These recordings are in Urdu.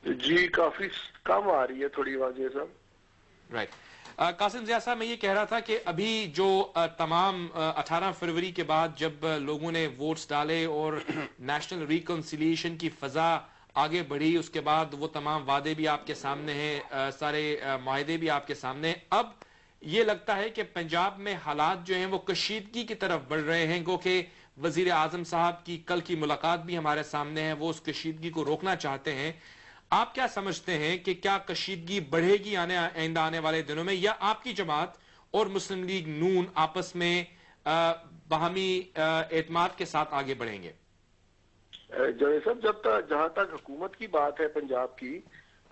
جی کافی کم آ رہی ہے تھوڑی واضح صاحب. رائٹ. قاسم ضیاء صاحب میں یہ کہہ رہا تھا کہ ابھی جو تمام 18 فروری کے بعد جب لوگوں نے ووٹس ڈالے اور نیشنل ریکنسیلیشن کی فضا آگے بڑھی، اس کے بعد وہ تمام وعدے بھی آپ کے سامنے ہیں، سارے معاہدے بھی آپ کے سامنے ہیں. اب یہ لگتا ہے کہ پنجاب میں حالات جو ہیں وہ کشیدگی کی طرف بڑھ رہے ہیں، گو کہ وزیر اعظم صاحب کی کل کی ملاقات بھی ہمارے سامنے ہے، وہ اس کشیدگی کو روکنا چاہتے ہیں. آپ کیا سمجھتے ہیں کہ کیا کشیدگی بڑھے گی آئندہ آنے والے دنوں میں، یا آپ کی جماعت اور مسلم لیگ نون آپس میں باہمی اعتماد کے ساتھ آگے بڑھیں گے؟ جوید صاحب جہاں تک حکومت کی بات ہے پنجاب کی،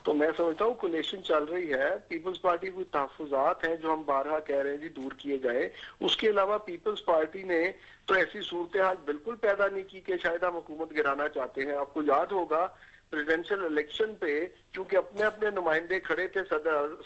تو میں سمجھتا ہوں کولیشن چل رہی ہے. پیپلز پارٹی کوئی تحفظات ہیں جو ہم بارہا کہہ رہے ہیں جی دور کیے جائے. اس کے علاوہ پیپلز پارٹی نے تو ایسی صورتحال بالکل پیدا نہیں کی کہ شاید ہم حکومت گرانا چاہتے ہیں. آپ کو یاد ہوگا پریزیڈنشل الیکشن پہ چونکہ اپنے اپنے نمائندے کھڑے تھے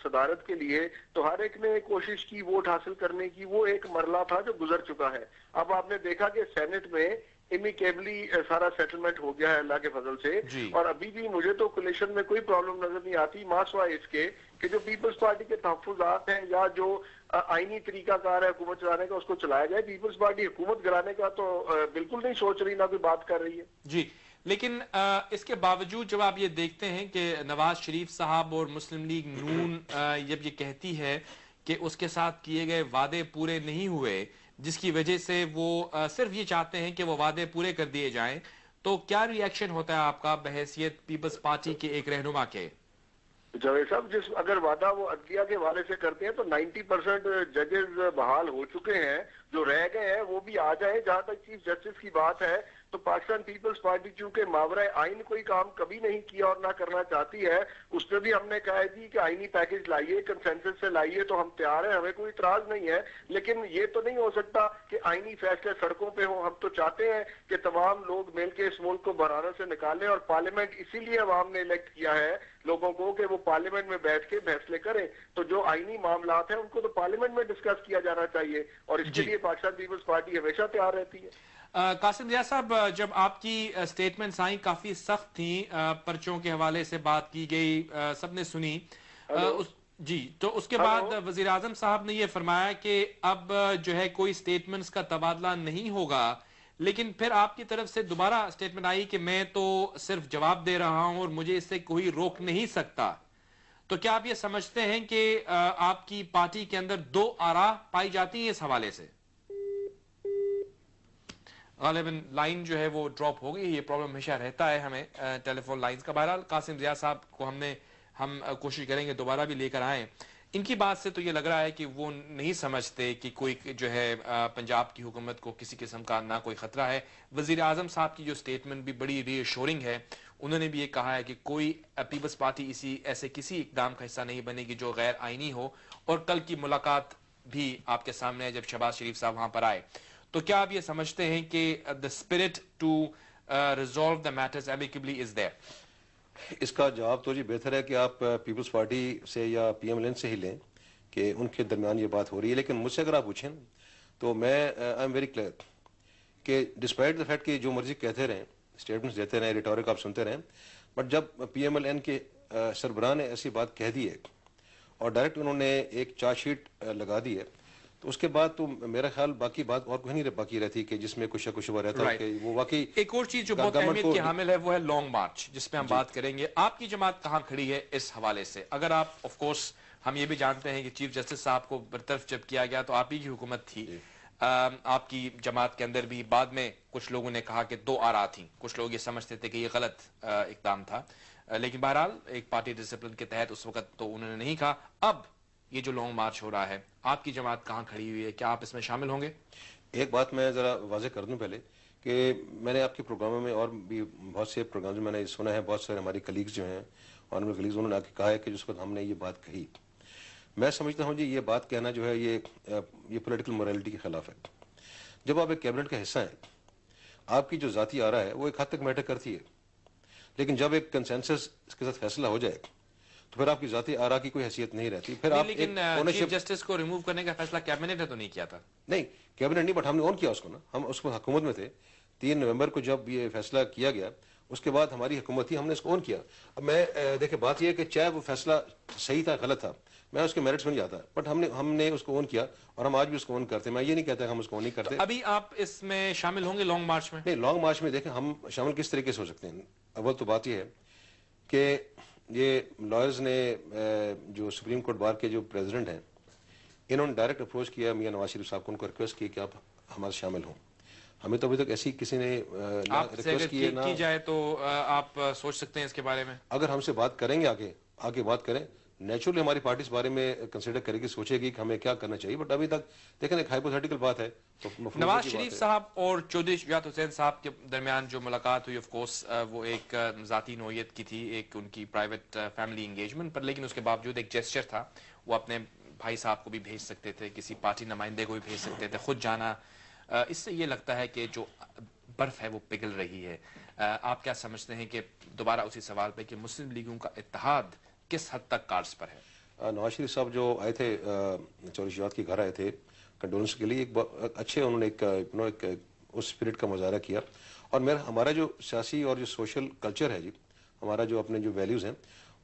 صدارت کے لیے، تو ہر ایک نے کوشش کی ووٹ حاصل کرنے کی. وہ ایک مرحلہ تھا جو گزر چکا ہے. اب آپ نے دیکھا کہ سینٹ میں امیکیبلی سارا سیٹلمنٹ ہو گیا ہے اللہ کے فضل سے. اور ابھی بھی مجھے تو کولیشن میں کوئی پرابلم نظر نہیں آتی، ماسوائے اس کے کہ جو پیپلز پارٹی کے تحفظات ہیں یا جو آئینی طریقہ کار ہے حکومت چلانے کا اس کو چلایا جائے. پیپلز پارٹی حکومت گرانے کا تو بالکل نہیں سوچ رہی، نہ کوئی بات کر رہی ہے. جی لیکن اس کے باوجود جب آپ یہ دیکھتے ہیں کہ نواز شریف صاحب اور مسلم لیگ نون جب یہ کہتی ہے کہ اس کے ساتھ کیے گئے وعدے پورے نہیں ہوئے، جس کی وجہ سے وہ صرف یہ چاہتے ہیں کہ وہ وعدے پورے کر دیے جائیں، تو کیا ری ایکشن ہوتا ہے آپ کا بحیثیت پیپلز پارٹی کے ایک رہنما کے؟ جاوید صاحب اگر وعدہ وہ عدلیہ کے حوالے سے کرتے ہیں تو 90% ججز بحال ہو چکے ہیں. جو رہ گئے ہیں وہ بھی آ جائیں. جہاں تک چیف جسٹس کی بات ہے تو پاکستان پیپلز پارٹی چونکہ ماورائے آئین کوئی کام کبھی نہیں کیا اور نہ کرنا چاہتی ہے، اس پہ بھی ہم نے کہا ہے جی کہ آئینی پیکج لائیے، کنسنسس سے لائیے، تو ہم تیار ہیں، ہمیں کوئی اعتراض نہیں ہے. لیکن یہ تو نہیں ہو سکتا کہ آئینی فیصلے سڑکوں پہ ہوں. ہم تو چاہتے ہیں کہ تمام لوگ مل کے اس ملک کو بحرانوں سے نکالیں، اور پارلیمنٹ اسی لیے عوام نے الیکٹ کیا ہے لوگوں کو کہ وہ پارلیمنٹ میں بیٹھ کے فیصلے کریں. تو جو آئینی معاملات ہیں ان کو تو پارلیمنٹ میں ڈسکس کیا جانا چاہیے، اور اس کے لیے پاکستان پیپلز پارٹی ہمیشہ تیار رہتی ہے. قاسم ضیاء صاحب جب آپ کی سٹیٹمنٹس آئیں کافی سخت تھیں، پرچوں کے حوالے سے بات کی گئی، سب نے سنی. جی تو اس کے بعد وزیر اعظم صاحب نے یہ فرمایا کہ اب جو ہے کوئی سٹیٹمنٹس کا تبادلہ نہیں ہوگا، لیکن پھر آپ کی طرف سے دوبارہ سٹیٹمنٹ آئی کہ میں تو صرف جواب دے رہا ہوں اور مجھے اس سے کوئی روک نہیں سکتا. تو کیا آپ یہ سمجھتے ہیں کہ آپ کی پارٹی کے اندر دو آراء پائی جاتی ہیں اس حوالے سے؟ غالباً لائن جو ہے وہ ڈراپ ہو گئی. یہ پرابلم ہمیشہ رہتا ہے ہمیں ٹیلی فون لائنز کا. بہرحال قاسم ضیاء صاحب کو ہم کوشش کریں گے دوبارہ بھی لے کر آئیں. ان کی بات سے تو یہ لگ رہا ہے کہ وہ نہیں سمجھتے کہ کوئی جو ہے پنجاب کی حکومت کو کسی قسم کا نہ کوئی خطرہ ہے. وزیر اعظم صاحب کی جو سٹیٹمنٹ بھی بڑی ری ایشورنگ ہے. انہوں نے بھی یہ کہا ہے کہ کوئی پیپلز پارٹی ایسے کسی اقدام کا حصہ نہیں بنے گی جو غیر آئینی ہو. اور کل کی ملاقات بھی آپ کے سامنے ہے جب شہباز شریف صاحب وہاں پر آئے. تو کیا آپ یہ سمجھتے ہیں کہ the spirit to resolve the matters amicably is there؟ اس کا جواب تو جی بہتر ہے کہ آپ پیپلز پارٹی سے یا پی ایم ایل این سے ہی لیں کہ ان کے درمیان یہ بات ہو رہی ہے. لیکن مجھ سے اگر آپ پوچھیں تو میں آئی ایم ویری کلیئر کہ ڈسپائٹ دا فیکٹ کہ جو مرضی کہتے رہیں، اسٹیٹمنٹس دیتے رہیں، ریٹورک آپ سنتے رہیں، بٹ جب پی ایم ایل این کے سربراہ نے ایسی بات کہہ دی ہے اور ڈائریکٹ انہوں نے ایک چارج شیٹ لگا دی ہے، تو اس کے بعد تو میرا خیال باقی بات اور کوئی نہیں باقی رہتی کہ جس میں کچھ شک و شبہ رہتا ہے کہ وہ واقعی. ایک اور چیز جو بہت اہمیت کی حامل ہے وہ ہے لانگ مارچ، جس پہ ہم بات کریں گے. آپ کی جماعت کہاں کھڑی ہے اس حوالے سے؟ اگر آپ آف کورس ہم یہ بھی جانتے ہیں کہ چیف جسٹس صاحب کو برطرف جب کیا گیا تو آپ ہی کی حکومت تھی. آپ کی جماعت کے اندر بھی بعد میں کچھ لوگوں نے کہا کہ دو آراء تھیں. کچھ لوگ یہ سمجھتے تھے کہ یہ غلط اقدام تھا، لیکن بہرحال ایک پارٹی ڈسپلن کے تحت اس وقت تو انہوں نے نہیں کہا. اب یہ جو لانگ مارچ ہو رہا ہے، آپ کی جماعت کہاں کھڑی ہوئی ہے؟ کیا آپ اس میں شامل ہوں گے؟ ایک بات میں ذرا واضح کر دوں پہلے کہ میں نے آپ کے پروگراموں میں اور بھی بہت سے پروگرامز میں نے سنا ہے، بہت سارے ہماری کلیگز جو ہیں آنریبل کلیگز انہوں نے کہا ہے کہ جس وقت ہم نے یہ بات کہی، میں سمجھتا ہوں جی یہ بات کہنا جو ہے یہ پولیٹیکل موریلٹی کے خلاف ہے. جب آپ ایک کیبنٹ کا حصہ ہیں، آپ کی جو ذاتی آرا ہے وہ ایک حد تک میٹر کرتی ہے، لیکن جب ایک کنسنسس اس کے ساتھ فیصلہ ہو جائے تو پھر آپ کی ذاتی آرا کی کوئی حیثیت نہیں رہتی. پھر آپ لیکن چیف جسٹس کو ریموو کرنے کا فیصلہ کیبنٹ نے تو نہیں کیا تھا. نہیں کیبنٹ نہیں، بٹ ہم نے اون کیا اس کو نا. ہم اس کو حکومت میں تھے. 3 نومبر کو جب یہ فیصلہ کیا گیا اس کے بعد ہماری حکومت تھی, ہم نے اس کو اون کیا. اب میں دیکھیں بات یہ ہے کہ چاہے وہ فیصلہ صحیح تھا غلط تھا, میں اس کے میرٹس میں نہیں جاتا, بٹ ہم نے اس کو اون کیا اور ہم آج بھی اس کو اون کرتے ہیں. میں یہ نہیں کہتا کہ ہم اس کو اون نہیں کرتے. ابھی آپ اس میں شامل ہوں گے لانگ مارچ میں؟ نہیں, لانگ مارچ میں دیکھیں ہم شامل کس طریقے سے ہو سکتے ہیں. اول تو بات یہ ہے کہ یہ لائرز نے جو سپریم کورٹ بار کے جو پریزیڈنٹ ہیں, انہوں نے ڈائریکٹ اپروچ کیا میاں نواز شریف صاحب کو, ان کو ریکویسٹ کی کہ آپ ہمارے شامل ہوں. ہمیں تو ابھی تک ایسی کسی نے ریکویسٹ کی جائے تو آپ سوچ سکتے ہیں اس کے بارے میں. اگر ہم سے بات کریں گے آگے بات کریں, نیچرلی ہماری پارٹی اس بارے میں کنسیڈر کرے گی, سوچے گی کہ ہمیں کیا کرنا چاہیے. بٹ ابھی تک دیکھیں ایک ہائپوتھیٹیکل بات ہے. نواز شریف صاحب اور چودھری شجاعت حسین صاحب کے درمیان جو ملاقات ہوئی, آف کورس وہ ایک ذاتی نوعیت کی تھی, ایک ان کی پرائیویٹ فیملی انگیجمنٹ پر, لیکن اس کے باوجود ایک جیسچر تھا. وہ اپنے بھائی صاحب کو بھی بھیج سکتے تھے, کسی پارٹی نمائندے کو بھی بھیج سکتے تھے, خود جانا. اس سے یہ لگتا ہے کہ جو برف ہے وہ پگھل رہی ہے. آپ کیا سمجھتے ہیں کہ دوبارہ اسی سوال پہ کہ مسلم لیگوں کا اتحاد کس حد تک کارڈز پر ہے؟ نواز شریف صاحب جو آئے تھے چودھری شجاعت کے گھر آئے تھے کنڈولنس کے لیے, ایک اچھے انہوں نے ایک اس اسپرٹ کا مظاہرہ کیا. اور ہمارا جو سیاسی اور جو سوشل کلچر ہے جی, ہمارا جو اپنے جو ویلیوز ہیں,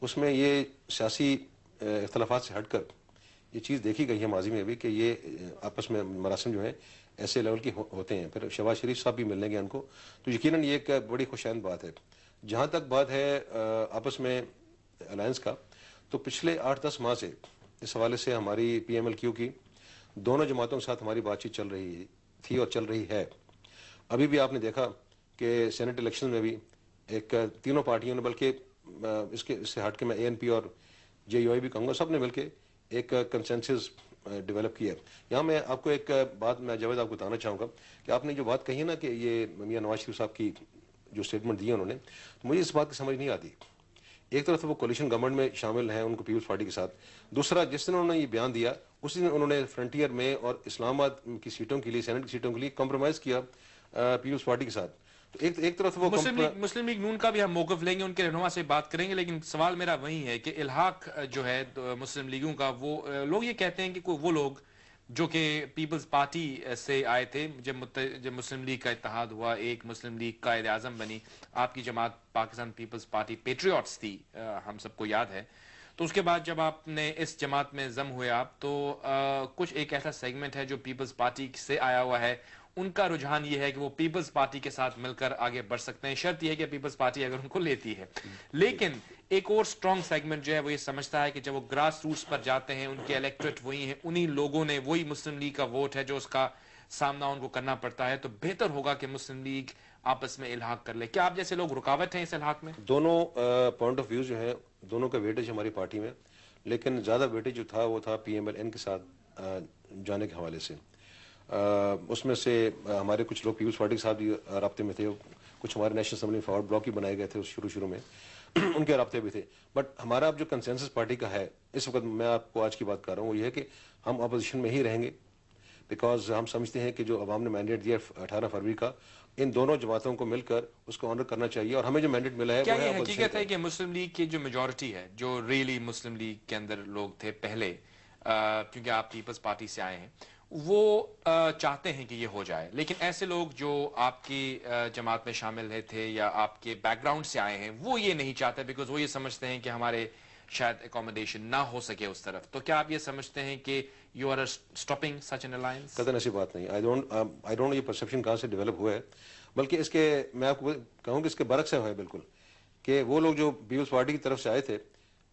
اس میں یہ سیاسی اختلافات سے ہٹ کر یہ چیز دیکھی گئی ہے ماضی میں بھی کہ یہ آپس میں مراسم جو ہیں ایسے لیول کے ہوتے ہیں. پھر شہباز شریف صاحب بھی ملنے گے ان کو, تو یقیناً یہ ایک بڑی خوشائند بات ہے. جہاں تک بات ہے آپس میں الائنس کا, تو پچھلے 8-10 ماہ سے اس حوالے سے ہماری پی ایم ایل کیو کی دونوں جماعتوں کے ساتھ ہماری بات چیت چل رہی تھی اور چل رہی ہے. ابھی بھی آپ نے دیکھا کہ سینٹ الیکشن میں بھی ایک تینوں پارٹیوں نے, بلکہ اس سے ہٹ کے میں اے این پی اور جے یو آئی بھی کہوں گا, سب نے مل کے ایک کنسنسس ڈیولپ کیا. یہاں میں آپ کو ایک بات میں جاوید آپ کو بتانا چاہوں گا کہ آپ نے جو بات کہی ہے نا کہ یہ میاں نواز شریف صاحب کی جو اسٹیٹمنٹ دی ہے انہوں نے, تو مجھے اس بات کی سمجھ نہیں آتی. ایک طرف وہ کولیشن گورنمنٹ میں شامل ہیں ان کو پیپلز پارٹی کے ساتھ, دوسرا جس دن انہوں نے یہ بیان دیا اسی دن انہوں نے فرنٹیئر میں اور اسلام آباد کی سیٹوں کے لیے, سینٹ کی سیٹوں کے لیے کمپرومائز کیا پیپلز پارٹی کے ساتھ. تو ایک طرف وہ مسلم لیگ نون کا بھی ہم موقف لیں گے, ان کے رہنما سے بات کریں گے, لیکن سوال میرا وہی ہے کہ الحاق جو ہے مسلم لیگوں کا, وہ لوگ یہ کہتے ہیں کہ وہ لوگ جو کہ پیپلز پارٹی سے آئے تھے, جب مسلم لیگ کا اتحاد ہوا, ایک مسلم لیگ قائد اعظم بنی, آپ کی جماعت پاکستان پیپلز پارٹی پیٹریوٹس تھی, ہم سب کو یاد ہے. تو اس کے بعد جب آپ نے اس جماعت میں ضم ہوئے آپ, تو کچھ ایک ایسا سیگمنٹ ہے جو پیپلز پارٹی سے آیا ہوا ہے, ان کا رجحان یہ ہے کہ وہ پیپلز پارٹی کے ساتھ مل کر آگے بڑھ سکتے ہیں, شرط یہ ہے کہ پیپلز پارٹی اگر ان کو لیتی ہے. لیکن ایک اور سٹرونگ سیگمنٹ جو ہے وہ یہ سمجھتا ہے کہ جب وہ گراس روٹس پر جاتے ہیں, ان کے الیکٹریٹ وہی ہیں, انہی لوگوں نے, وہی مسلم لیگ کا ووٹ ہے جو اس کا سامنا ان کو کرنا پڑتا ہے, تو بہتر ہوگا کہ مسلم لیگ آپس میں الحاق کر لے. کیا آپ جیسے لوگ رکاوٹ ہیں اس الحاق میں؟ دونوں پوائنٹ آف ویو جو ہے, دونوں کا ویٹیج ہماری پارٹی میں, لیکن زیادہ ویٹیج جو تھا وہ تھا پی ایم ایل این کے ساتھ جانے کے حوالے سے. اس میں سے ہمارے کچھ لوگ پیپلز پارٹی کے ساتھ بھی رابطے میں تھے, کچھ ہمارے نیشنل اسمبلی فارورڈ بلاک ہی بنائے گئے تھے شروع میں, ان کے رابطے بھی تھے. بٹ ہمارا اب جو کنسنسس پارٹی کا ہے اس وقت, میں آپ کو آج کی بات کر رہا ہوں, وہ یہ ہے کہ ہم اپوزیشن میں ہی رہیں گے, بیکاز ہم سمجھتے ہیں کہ جو عوام نے مینڈیٹ دیا 18 فروری کا, ان دونوں جماعتوں کو مل کر اس کو آنر کرنا چاہیے, اور ہمیں جو مینڈیٹ ملا ہے کیا یہ حقیقت ہے کہ مسلم لیگ کی جو میجورٹی ہے, جو ریلی مسلم لیگ کے اندر لوگ تھے پہلے, کیونکہ آپ پیپلز پارٹی سے آئے ہیں, وہ چاہتے ہیں کہ یہ ہو جائے, لیکن ایسے لوگ جو آپ کی جماعت میں شامل تھے یا آپ کے بیک گراؤنڈ سے آئے ہیں, وہ یہ نہیں چاہتے, بیکاز وہ یہ سمجھتے ہیں کہ ہمارے شاید اکوموڈیشن نہ ہو سکے اس طرف. تو کیا آپ یہ سمجھتے ہیں کہ you are stopping such an alliance? قطعاً ایسی بات نہیں. آئی ڈونٹ یہ پرسیپشن کہاں سے ڈیولپ ہوا ہے, بلکہ اس کے میں آپ کو کہوں کہ اس کے برعکس ہے بالکل, کہ وہ لوگ جو پیپلز پارٹی کی طرف سے آئے تھے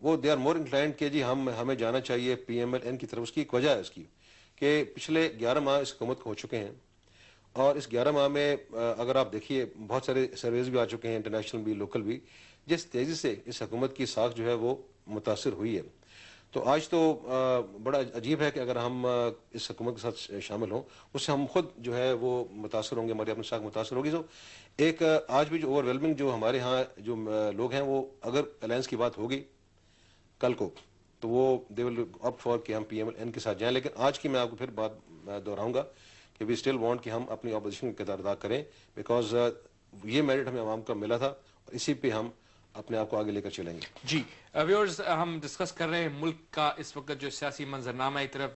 وہ دے آر مور انکلائنڈ کہ جی ہمیں جانا چاہیے پی ایم ایل این کی طرف. اس کی ایک وجہ ہے اس کی کہ پچھلے 11 ماہ اس حکومت کو ہو چکے ہیں, اور اس 11 ماہ میں اگر آپ دیکھیے بہت سارے سرویز بھی آ چکے ہیں, انٹرنیشنل بھی لوکل بھی, جس تیزی سے اس حکومت کی ساکھ جو ہے وہ متاثر ہوئی ہے. تو آج تو بڑا عجیب ہے کہ اگر ہم اس حکومت کے ساتھ شامل ہوں, اس سے ہم خود جو ہے وہ متاثر ہوں گے, ہماری اپنی ساکھ متاثر ہوگی. تو ایک آج بھی جو اوور ویلمنگ جو ہمارے ہاں جو لوگ ہیں, وہ اگر الائنس کی بات ہوگی کل کو, تو وہ دے ول اپ فار کہ ہم پی ایم ایل این کے ساتھ جائیں. لیکن آج کی میں آپ کو پھر بات دہراؤں گا کہ وی اسٹل وانٹ کہ ہم اپنی اپوزیشن کا کردار ادا کریں, بیکاز یہ میرٹ ہمیں عوام کا ملا تھا, اور اسی پہ ہم اپنے آپ کو آگے لے کر چلیں گے. جی ویورز, ہم ڈسکس کر رہے ہیں ملک کا اس وقت جو سیاسی منظرنامہ, ایک طرف